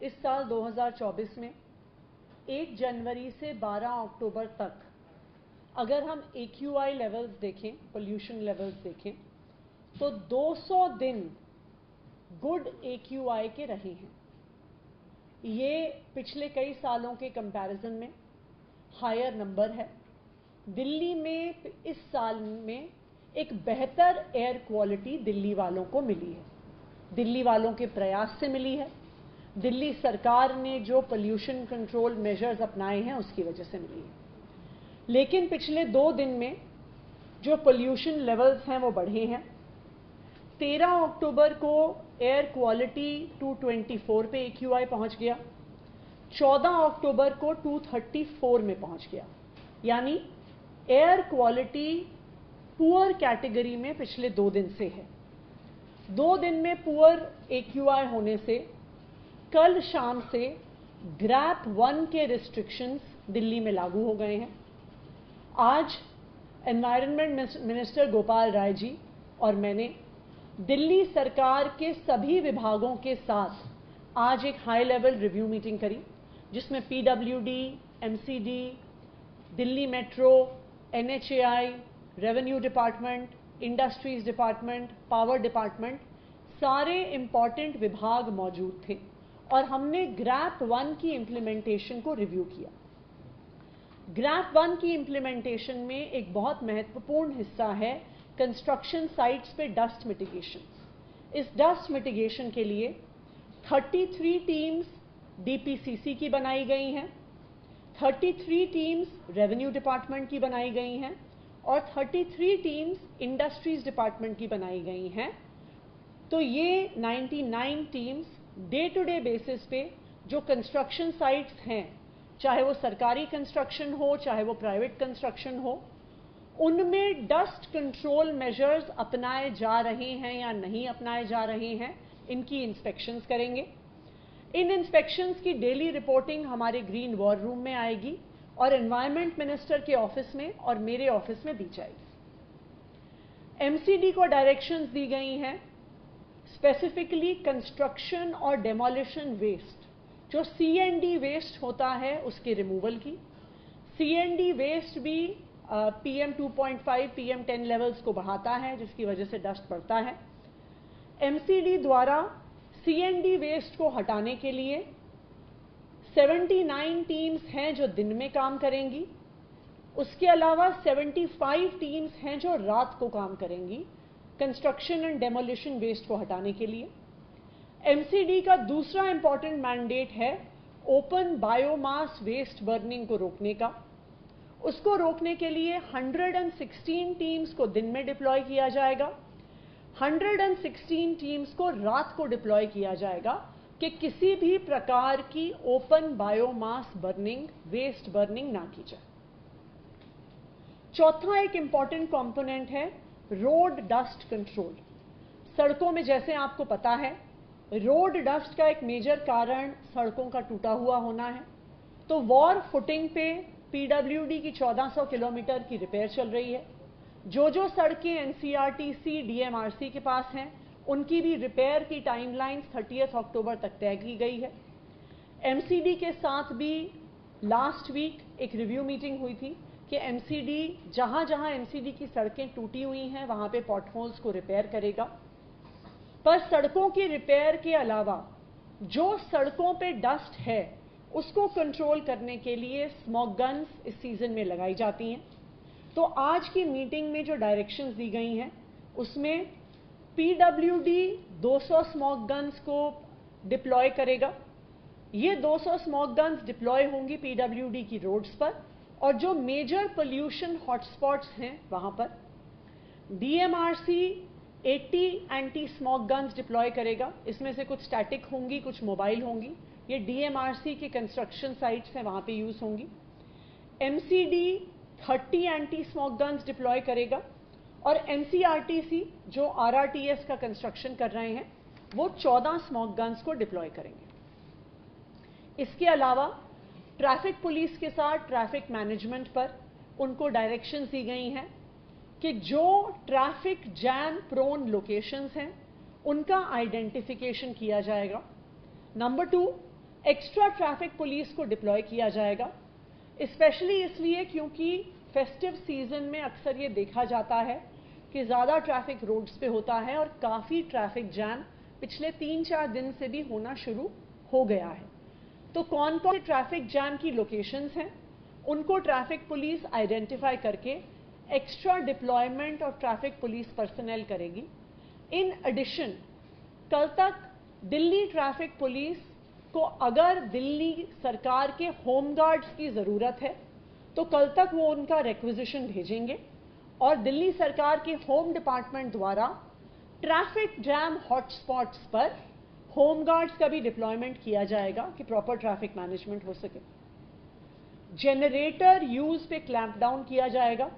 इस साल 2024 में 1 जनवरी से 12 अक्टूबर तक अगर हम AQI लेवल्स देखें, पोल्यूशन लेवल्स देखें, तो 200 दिन गुड AQI के रहे हैं। ये पिछले कई सालों के कंपैरिजन में हायर नंबर है। दिल्ली में इस साल में एक बेहतर एयर क्वालिटी दिल्ली वालों को मिली है, दिल्ली वालों के प्रयास से मिली है, दिल्ली सरकार ने जो पोल्यूशन कंट्रोल मेजर्स अपनाए हैं उसकी वजह से मिली है। लेकिन पिछले 2 दिन में जो पोल्यूशन लेवल्स हैं वो बढ़े हैं। 13 अक्टूबर को एयर क्वालिटी 224 पे AQI पहुंच गया, 14 अक्टूबर को 234 में पहुंच गया, यानी एयर क्वालिटी पुअर कैटेगरी में पिछले 2 दिन से है। 2 दिन में पुअर AQI होने से कल शाम से ग्रैप 1 के रिस्ट्रिक्शंस दिल्ली में लागू हो गए हैं। आज एनवायरनमेंट मिनिस्टर गोपाल राय जी और मैंने दिल्ली सरकार के सभी विभागों के साथ आज एक हाई लेवल रिव्यू मीटिंग करी, जिसमें PWD, MCD, Delhi metro, NHAI, revenue department, industries department, power department, सारे इंपॉर्टेंट विभाग मौजूद थे और हमने ग्रैप 1 की इम्प्लीमेंटेशन को रिव्यू किया। ग्रैप 1 की इम्प्लीमेंटेशन में एक बहुत महत्वपूर्ण हिस्सा है कंस्ट्रक्शन साइट्स पे डस्ट मिटिगेशन। इस डस्ट मिटिगेशन के लिए 33 टीम्स DPCC की बनाई गई हैं, 33 टीम्स रेवेन्यू डिपार्टमेंट की बनाई गई हैं और 33 टीम्स इंडस्ट्रीज डिपार्टमेंट की बनाई गई हैं। तो ये 99 teams day to day basis पे जो कंस्ट्रक्शन साइट्स हैं, चाहे वो सरकारी कंस्ट्रक्शन हो, चाहे वो प्राइवेट कंस्ट्रक्शन हो, उनमें डस्ट कंट्रोल मेजर्स अपनाए जा रहे हैं या नहीं अपनाए जा रहे हैं, इनकी इंस्पेक्शंस करेंगे। इन इंस्पेक्शंस की डेली रिपोर्टिंग हमारे ग्रीन वॉर रूम में आएगी और एनवायरनमेंट मिनिस्टर के ऑफिस में और मेरे ऑफिस में दी जाएगी। MCD को डायरेक्शंस दी गई हैं स्पेसिफिकली कंस्ट्रक्शन और डेमोलिशन वेस्ट, जो CND वेस्ट होता है उसके रिमूवल की। CND वेस्ट भी PM 2.5, PM 10 लेवल्स को बढ़ाता है, जिसकी वजह से डस्ट बढ़ता है। MCD द्वारा CND वेस्ट को हटाने के लिए 79 टीम्स हैं जो दिन में काम करेंगी, उसके अलावा 75 टीम्स हैं जो रात को काम करेंगी कंस्ट्रक्शन एंड डेमोलिशन वेस्ट को हटाने के लिए। MCD का दूसरा इंपॉर्टेंट मैंडेट है ओपन बायोमास वेस्ट बर्निंग को रोकने का। उसको रोकने के लिए 116 टीम्स को दिन में डिप्लॉय किया जाएगा, 116 टीम्स को रात को डिप्लॉय किया जाएगा कि किसी भी प्रकार की open biomass burning, waste burning ना की जाए। चौथा एक इंपॉर्टेंट कंपोनेंट है रोड डस्ट कंट्रोल। सड़कों में, जैसे आपको पता है, रोड डस्ट का एक मेजर कारण सड़कों का टूटा हुआ होना है। तो वॉर फुटिंग पे PWD की 1400 किलोमीटर की रिपेयर चल रही है। जो सड़कें NCRTC, DMRC के पास हैं, उनकी भी रिपेयर की टाइमलाइन 30 अक्टूबर तक तय की गई है। MCD के साथ भी लास्ट वीक एक रिव्यू मीटिंग हुई थी कि MCD जहां जहां MCD की सड़कें टूटी हुई हैं वहां पे पॉटहोल्स को रिपेयर करेगा। पर सड़कों की रिपेयर के अलावा जो सड़कों पे डस्ट है उसको कंट्रोल करने के लिए स्मोक गन्स इस सीजन में लगाई जाती हैं। तो आज की मीटिंग में जो डायरेक्शंस दी गई हैं उसमें PWD 200 स्मोक गन्स को डिप्लॉय करेगा। ये 200 स्मोक गन्स डिप्लॉय होंगी PWD की रोड्स पर और जो मेजर पोल्यूशन हॉटस्पॉट्स हैं वहां पर। DMRC 80 anti smoke guns deploy करेगा। इसमें से कुछ स्टैटिक होंगी, कुछ मोबाइल होंगी। ये DMRC के कंस्ट्रक्शन साइट्स हैं, वहां पे यूज होंगी। MCD 30 anti smoke guns deploy करेगा और NCRTC जो RRTS का कंस्ट्रक्शन कर रहे हैं वो 14 स्मोक गन्स को डिप्लॉय करेंगे। इसके अलावा ट्रैफिक पुलिस के साथ ट्रैफिक मैनेजमेंट पर उनको डायरेक्शंस दी गई हैं कि जो ट्रैफिक जैम प्रोन लोकेशंस हैं उनका आइडेंटिफिकेशन किया जाएगा। नंबर 2, एक्स्ट्रा ट्रैफिक पुलिस को डिप्लॉय किया जाएगा, स्पेशली इसलिए क्योंकि फेस्टिव सीजन में अक्सर ये देखा जाता है कि ज़्यादा ट्रैफिक रोड्स पे होता है और काफ़ी ट्रैफिक जैम पिछले 3-4 दिन से भी होना शुरू हो गया है। तो कौन कौन से ट्रैफिक जैम की लोकेशंस हैं, उनको ट्रैफिक पुलिस आइडेंटिफाई करके extra deployment of traffic police personnel करेगी। इन एडिशन कल तक दिल्ली ट्रैफिक पुलिस को अगर दिल्ली सरकार के होम गार्ड्स की ज़रूरत है तो कल तक वो उनका रिक्विजिशन भेजेंगे और दिल्ली सरकार के होम डिपार्टमेंट द्वारा ट्रैफिक जैम हॉटस्पॉट्स पर होम गार्ड्स का भी डिप्लॉयमेंट किया जाएगा कि प्रॉपर ट्रैफिक मैनेजमेंट हो सके। जनरेटर यूज पे क्लैंप डाउन किया जाएगा,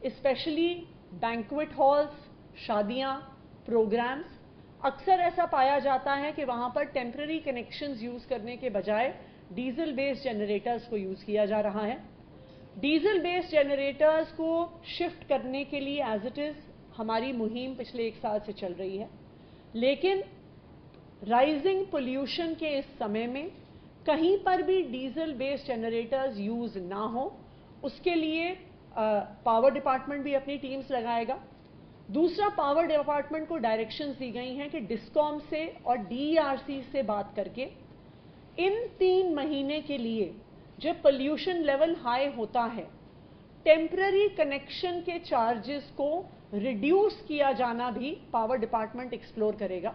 स्पेशली बैंक्वेट हॉल्स, शादियां, प्रोग्राम्स। अक्सर ऐसा पाया जाता है कि वहां पर टेम्पररी कनेक्शंस यूज करने के बजाय डीजल बेस्ड जनरेटर्स को यूज किया जा रहा है। डीजल बेस्ड जनरेटर्स को शिफ्ट करने के लिए एज इट इज हमारी मुहिम पिछले 1 साल से चल रही है, लेकिन राइजिंग पोल्यूशन के इस समय में कहीं पर भी डीजल बेस्ड जनरेटर्स यूज ना हो, उसके लिए पावर डिपार्टमेंट भी अपनी टीम्स लगाएगा। दूसरा, पावर डिपार्टमेंट को डायरेक्शंस दी गई हैं कि डिस्कॉम से और डीईआरसी से बात करके इन 3 महीने के लिए जब पोल्यूशन लेवल हाई होता है, टेम्पररी कनेक्शन के चार्जेस को रिड्यूस किया जाना भी पावर डिपार्टमेंट एक्सप्लोर करेगा।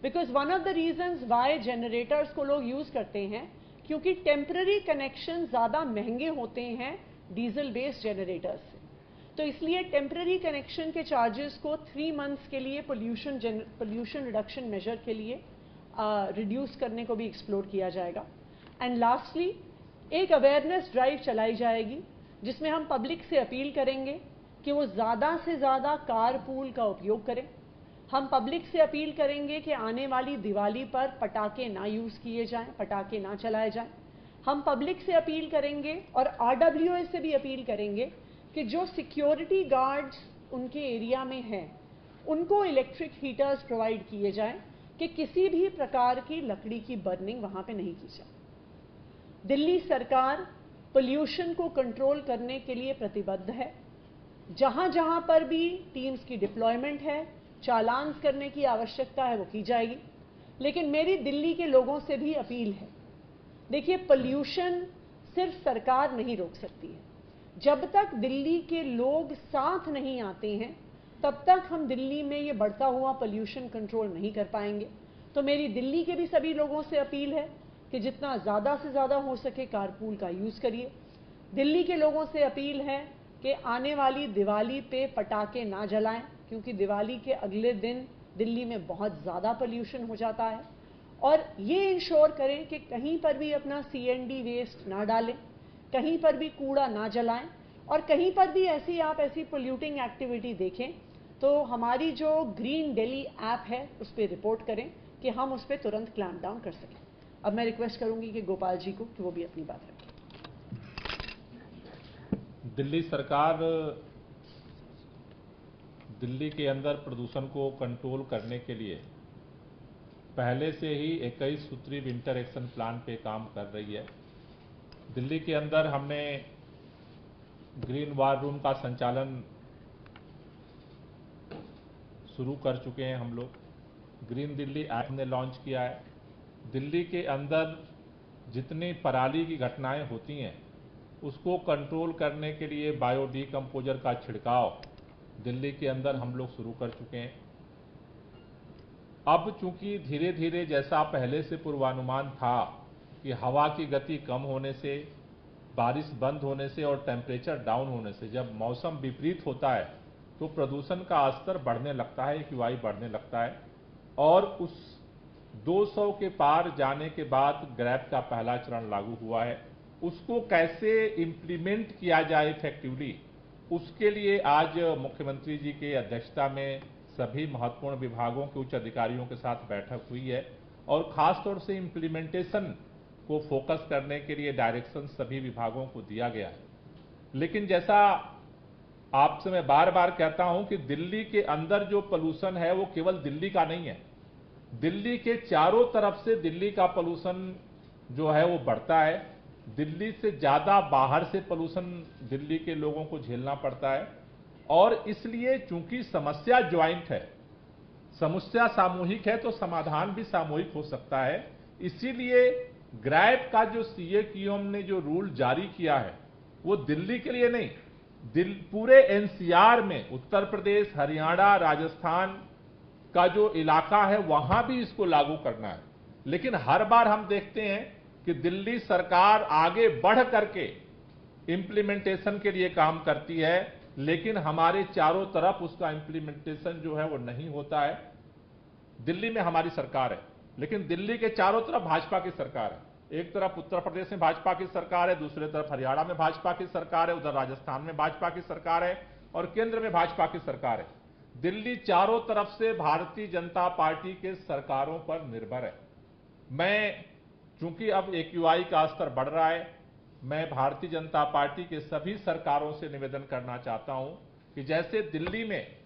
Because one of the reasons Y generators को लोग यूज करते हैं क्योंकि टेम्पररी कनेक्शन ज़्यादा महंगे होते हैं डीजल बेस्ड जनरेटर्स से। तो इसलिए टेम्पररी कनेक्शन के चार्जेस को 3 मंथ्स के लिए पोल्यूशन रिडक्शन मेजर के लिए रिड्यूस करने को भी एक्सप्लोर किया जाएगा। एंड लास्टली, एक अवेयरनेस ड्राइव चलाई जाएगी जिसमें हम पब्लिक से अपील करेंगे कि वो ज़्यादा से ज़्यादा कारपूल का उपयोग करें। हम पब्लिक से अपील करेंगे कि आने वाली दिवाली पर पटाखे ना यूज़ किए जाएं, पटाखे ना चलाए जाएं। हम पब्लिक से अपील करेंगे और आरडब्ल्यूएस से भी अपील करेंगे कि जो सिक्योरिटी गार्ड्स उनके एरिया में हैं उनको इलेक्ट्रिक हीटर्स प्रोवाइड किए जाएं कि किसी भी प्रकार की लकड़ी की बर्निंग वहाँ पे नहीं की जाए। दिल्ली सरकार पोल्यूशन को कंट्रोल करने के लिए प्रतिबद्ध है। जहाँ जहाँ पर भी टीम्स की डिप्लॉयमेंट है, चालान्स करने की आवश्यकता है, वो की जाएगी। लेकिन मेरी दिल्ली के लोगों से भी अपील है, देखिए पोल्यूशन सिर्फ सरकार नहीं रोक सकती है। जब तक दिल्ली के लोग साथ नहीं आते हैं तब तक हम दिल्ली में ये बढ़ता हुआ पोल्यूशन कंट्रोल नहीं कर पाएंगे। तो मेरी दिल्ली के भी सभी लोगों से अपील है कि जितना ज़्यादा से ज़्यादा हो सके कारपूल का यूज़ करिए। दिल्ली के लोगों से अपील है कि आने वाली दिवाली पे पटाखे ना जलाएं क्योंकि दिवाली के अगले दिन दिल्ली में बहुत ज़्यादा पोल्यूशन हो जाता है। और ये इंश्योर करें कि कहीं पर भी अपना सीएनडी वेस्ट ना डालें, कहीं पर भी कूड़ा ना जलाएं, और कहीं पर भी ऐसी पोल्यूटिंग एक्टिविटी देखें तो हमारी जो ग्रीन दिल्ली ऐप है उस पर रिपोर्ट करें कि हम उस पर तुरंत क्लैंप डाउन कर सकें। अब मैं रिक्वेस्ट करूंगी कि गोपाल जी को कि वो भी अपनी बात रखें। दिल्ली सरकार दिल्ली के अंदर प्रदूषण को कंट्रोल करने के लिए पहले से ही 21 सूत्री विंटर एक्शन प्लान पे काम कर रही है। दिल्ली के अंदर हमने ग्रीन वार रूम का संचालन शुरू कर चुके हैं। हम लोग ग्रीन दिल्ली ऐप ने लॉन्च किया है। दिल्ली के अंदर जितनी पराली की घटनाएं होती हैं उसको कंट्रोल करने के लिए बायोडिकम्पोजर का छिड़काव दिल्ली के अंदर हम लोग शुरू कर चुके हैं। अब चूंकि धीरे धीरे जैसा पहले से पूर्वानुमान था कि हवा की गति कम होने से, बारिश बंद होने से और टेम्परेचर डाउन होने से जब मौसम विपरीत होता है तो प्रदूषण का स्तर बढ़ने लगता है, एक्यूआई बढ़ने लगता है। और उस 200 के पार जाने के बाद ग्रैब का पहला चरण लागू हुआ है। उसको कैसे इम्प्लीमेंट किया जाए इफेक्टिवली, उसके लिए आज मुख्यमंत्री जी की अध्यक्षता में सभी महत्वपूर्ण विभागों के उच्च अधिकारियों के साथ बैठक हुई है और खासतौर से इम्प्लीमेंटेशन को फोकस करने के लिए डायरेक्शन सभी विभागों को दिया गया है। लेकिन जैसा आपसे मैं बार बार कहता हूं कि दिल्ली के अंदर जो पोल्यूशन है वो केवल दिल्ली का नहीं है, दिल्ली के चारों तरफ से दिल्ली का पोल्यूशन जो है वो बढ़ता है। दिल्ली से ज्यादा बाहर से पोल्यूशन दिल्ली के लोगों को झेलना पड़ता है, और इसलिए चूंकि समस्या ज्वाइंट है, समस्या सामूहिक है, तो समाधान भी सामूहिक हो सकता है। इसीलिए ग्रैब का जो सीएक्यूएम ने जो रूल जारी किया है वो दिल्ली के लिए नहीं, पूरे एनसीआर में उत्तर प्रदेश, हरियाणा, राजस्थान का जो इलाका है वहां भी इसको लागू करना है। लेकिन हर बार हम देखते हैं कि दिल्ली सरकार आगे बढ़ करके इंप्लीमेंटेशन के लिए काम करती है, लेकिन हमारे चारों तरफ उसका इंप्लीमेंटेशन जो है वो नहीं होता है। दिल्ली में हमारी सरकार है, लेकिन दिल्ली के चारों तरफ भाजपा की सरकार है। एक तरफ उत्तर प्रदेश में भाजपा की सरकार है, दूसरे तरफ हरियाणा में भाजपा की सरकार है, उधर राजस्थान में भाजपा की सरकार है, और केंद्र में भाजपा की सरकार है। दिल्ली चारों तरफ से भारतीय जनता पार्टी के सरकारों पर निर्भर है। मैं, चूंकि अब एक्यूआई का स्तर बढ़ रहा है, मैं भारतीय जनता पार्टी के सभी सरकारों से निवेदन करना चाहता हूं कि जैसे दिल्ली में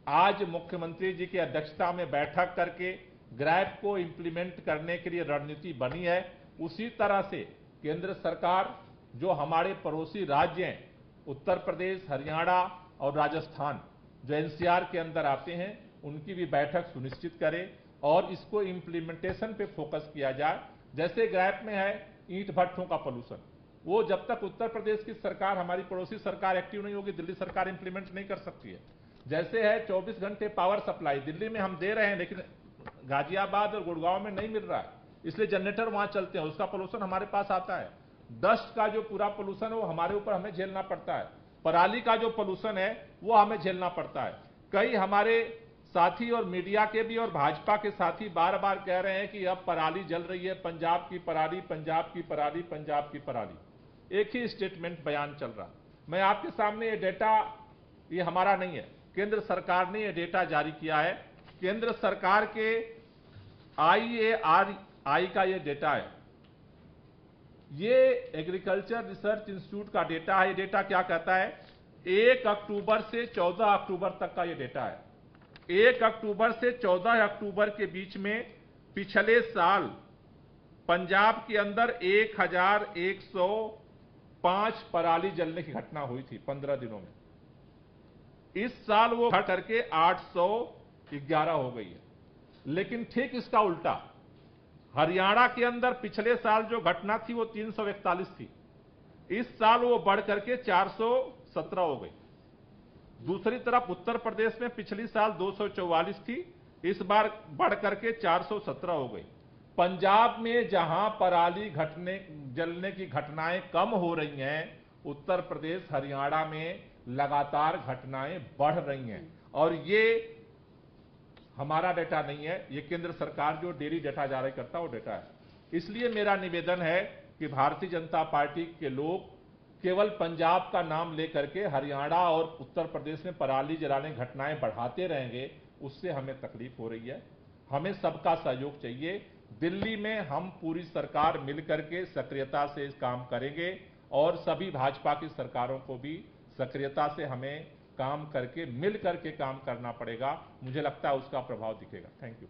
आज मुख्यमंत्री जी की अध्यक्षता में बैठक करके ग्रैब को इंप्लीमेंट करने के लिए रणनीति बनी है, उसी तरह से केंद्र सरकार, जो हमारे पड़ोसी राज्य हैं उत्तर प्रदेश, हरियाणा और राजस्थान, जो एनसीआर के अंदर आते हैं, उनकी भी बैठक सुनिश्चित करे और इसको इंप्लीमेंटेशन पे फोकस किया जाए। जैसे ग्रैब में है ईंट भट्ठों का पोल्यूशन, वो जब तक उत्तर प्रदेश की सरकार, हमारी पड़ोसी सरकार एक्टिव नहीं होगी, दिल्ली सरकार इंप्लीमेंट नहीं कर सकती है। जैसे है 24 घंटे पावर सप्लाई, दिल्ली में हम दे रहे हैं, लेकिन गाजियाबाद और गुड़गांव में नहीं मिल रहा है, इसलिए जनरेटर वहां चलते हैं, उसका पोल्यूशन हमारे पास आता है। डस्ट का जो पूरा पोल्यूशन है वो हमारे ऊपर हमें झेलना पड़ता है। पराली का जो पोल्यूशन है वो हमें झेलना पड़ता है। कई हमारे साथी और मीडिया के भी और भाजपा के साथी बार बार कह रहे हैं कि अब पराली जल रही है, पंजाब की पराली, पंजाब की पराली, पंजाब की पराली, एक ही स्टेटमेंट बयान चल रहा। मैं आपके सामने ये डेटा, ये हमारा नहीं है, केंद्र सरकार ने ये डेटा जारी किया है। केंद्र सरकार के IARI का ये डेटा है, ये एग्रीकल्चर रिसर्च इंस्टीट्यूट का डेटा है। ये डेटा क्या कहता है, 1 अक्टूबर से 14 अक्टूबर तक का ये डेटा है। 1 अक्टूबर से 14 अक्टूबर के बीच में पिछले साल पंजाब के अंदर 1105 पराली जलने की घटना हुई थी 15 दिनों में। इस साल वो घट करके 811 हो गई है। लेकिन ठीक इसका उल्टा, हरियाणा के अंदर पिछले साल जो घटना थी वो 341 थी, इस साल वो बढ़ करके 417 हो गई। दूसरी तरफ उत्तर प्रदेश में पिछली साल 244 थी, इस बार बढ़ करके 417 हो गई। पंजाब में जहां पराली जलने की घटनाएं कम हो रही हैं, उत्तर प्रदेश, हरियाणा में लगातार घटनाएं बढ़ रही हैं। और ये हमारा डेटा नहीं है, ये केंद्र सरकार जो डेली डेटा जारी करता है वो डेटा है। इसलिए मेरा निवेदन है कि भारतीय जनता पार्टी के लोग केवल पंजाब का नाम लेकर के हरियाणा और उत्तर प्रदेश में पराली जलाने घटनाएं बढ़ाते रहेंगे, उससे हमें तकलीफ हो रही है। हमें सबका सहयोग चाहिए। दिल्ली में हम पूरी सरकार मिलकर के सक्रियता से इस काम करेंगे और सभी भाजपा की सरकारों को भी सक्रियता से हमें काम करके, मिल करके काम करना पड़ेगा। मुझे लगता है उसका प्रभाव दिखेगा। Thank you.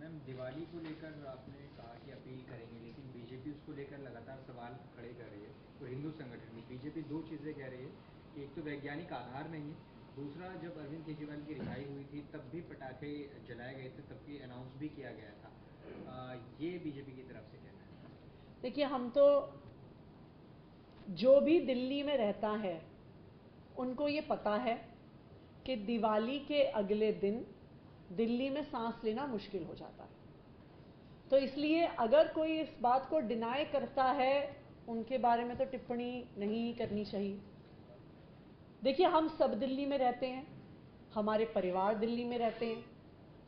मैम, दिवाली को लेकर आपने कहा कि अपील करेंगे, लेकिन बीजेपी उसको लेकर लगातार सवाल खड़े कर रही है। और हिंदू संगठन में बीजेपी दो चीज़ें कह रही है कि एक तो वैज्ञानिक आधार नहीं है, दूसरा जब अरविंद केजरीवाल की रिहाई हुई थी तब भी पटाखे जलाए गए थे, तब भी अनाउंस भी किया गया था। ये बीजेपी की तरफ से कहना है। देखिए, हम तो जो भी दिल्ली में रहता है उनको ये पता है कि दिवाली के अगले दिन दिल्ली में सांस लेना मुश्किल हो जाता है। तो इसलिए अगर कोई इस बात को डिनाई करता है, उनके बारे में तो टिप्पणी नहीं करनी चाहिए। देखिए, हम सब दिल्ली में रहते हैं, हमारे परिवार दिल्ली में रहते हैं,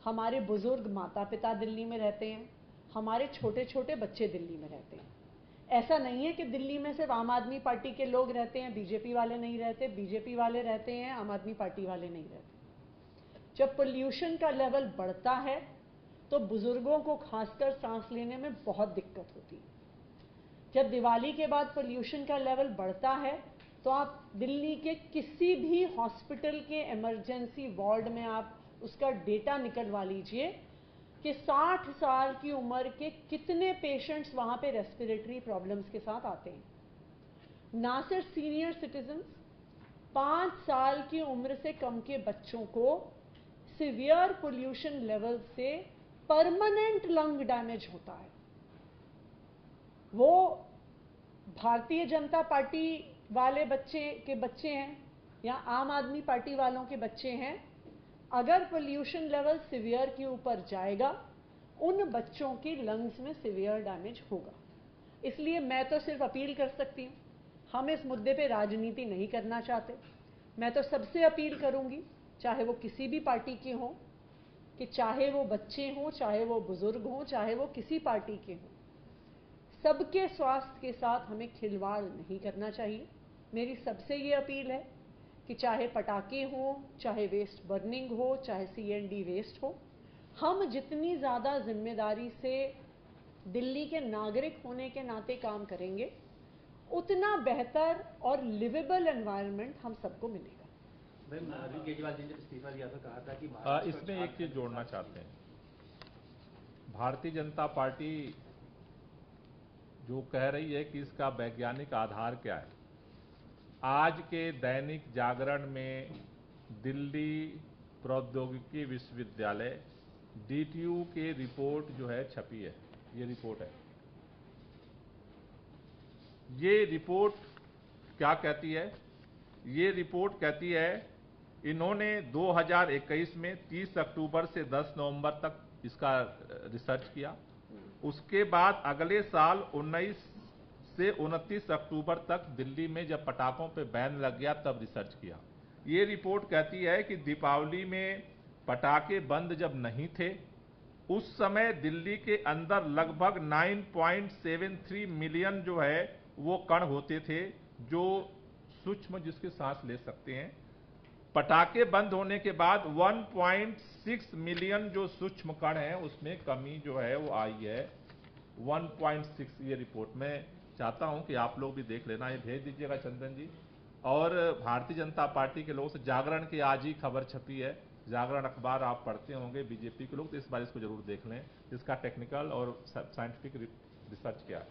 हमारे बुजुर्ग माता पिता दिल्ली में रहते हैं, हमारे छोटे छोटे बच्चे दिल्ली में रहते हैं। ऐसा नहीं है कि दिल्ली में सिर्फ आम आदमी पार्टी के लोग रहते हैं, बीजेपी वाले नहीं रहते, बीजेपी वाले रहते हैं, आम आदमी पार्टी वाले नहीं रहते। जब पोल्यूशन का लेवल बढ़ता है तो बुजुर्गों को खासकर सांस लेने में बहुत दिक्कत होती है। जब दिवाली के बाद पोल्यूशन का लेवल बढ़ता है तो आप दिल्ली के किसी भी हॉस्पिटल के इमरजेंसी वार्ड में आप उसका डेटा निकलवा लीजिए, कि 60 साल की उम्र के कितने पेशेंट्स वहां पे रेस्पिरेटरी प्रॉब्लम्स के साथ आते हैं। ना सिर्फ सीनियर सिटीजन्स, 5 साल की उम्र से कम के बच्चों को सिवियर पोल्यूशन लेवल से परमानेंट लंग डैमेज होता है। वो भारतीय जनता पार्टी वाले बच्चे हैं या आम आदमी पार्टी वालों के बच्चे हैं, अगर पोल्यूशन लेवल सिवियर के ऊपर जाएगा, उन बच्चों की लंग्स में सिवियर डैमेज होगा। इसलिए मैं तो सिर्फ अपील कर सकती हूँ, हम इस मुद्दे पे राजनीति नहीं करना चाहते। मैं तो सबसे अपील करूंगी, चाहे वो किसी भी पार्टी के हों, कि चाहे वो बच्चे हों, चाहे वो बुजुर्ग हों, चाहे वो किसी पार्टी के हों, सबके स्वास्थ्य के साथ हमें खिलवाड़ नहीं करना चाहिए। मेरी सबसे ये अपील है कि चाहे पटाखे हों, चाहे वेस्ट बर्निंग हो, चाहे CND वेस्ट हो, हम जितनी ज़्यादा जिम्मेदारी से दिल्ली के नागरिक होने के नाते काम करेंगे, उतना बेहतर और लिवेबल एनवायरनमेंट हम सबको मिलेगा। अरविंद केजरीवाल जी ने इस्तीफा दिया था, कहा था कि इसमें एक चीज जोड़ना चाहते हैं। भारतीय जनता पार्टी जो कह रही है कि इसका वैज्ञानिक आधार क्या है, आज के दैनिक जागरण में दिल्ली प्रौद्योगिकी विश्वविद्यालय DTU के रिपोर्ट जो है छपी है, ये रिपोर्ट है। ये रिपोर्ट क्या कहती है? ये रिपोर्ट कहती है, इन्होंने 2021 में 30 अक्टूबर से 10 नवंबर तक इसका रिसर्च किया। उसके बाद अगले साल 19 से 29 अक्टूबर तक दिल्ली में जब पटाखों पे बैन लग गया तब रिसर्च किया। ये रिपोर्ट कहती है कि दीपावली में पटाखे बंद जब नहीं थे, उस समय दिल्ली के अंदर लगभग 9.73 मिलियन जो है वो कण होते थे, जो सूक्ष्म जिसके सांस ले सकते हैं। पटाखे बंद होने के बाद 1.6 मिलियन जो सूक्ष्म कण है उसमें कमी जो है वो आई है, 1.6। ये रिपोर्ट मैं चाहता हूं कि आप लोग भी देख लेना, ये भेज दीजिएगा चंदन जी। और भारतीय जनता पार्टी के लोगों से, जागरण की आज ही खबर छपी है, जागरण अखबार आप पढ़ते होंगे बीजेपी के लोग, तो इस बार इसको जरूर देख लें, इसका टेक्निकल और साइंटिफिक रिसर्च क्या है।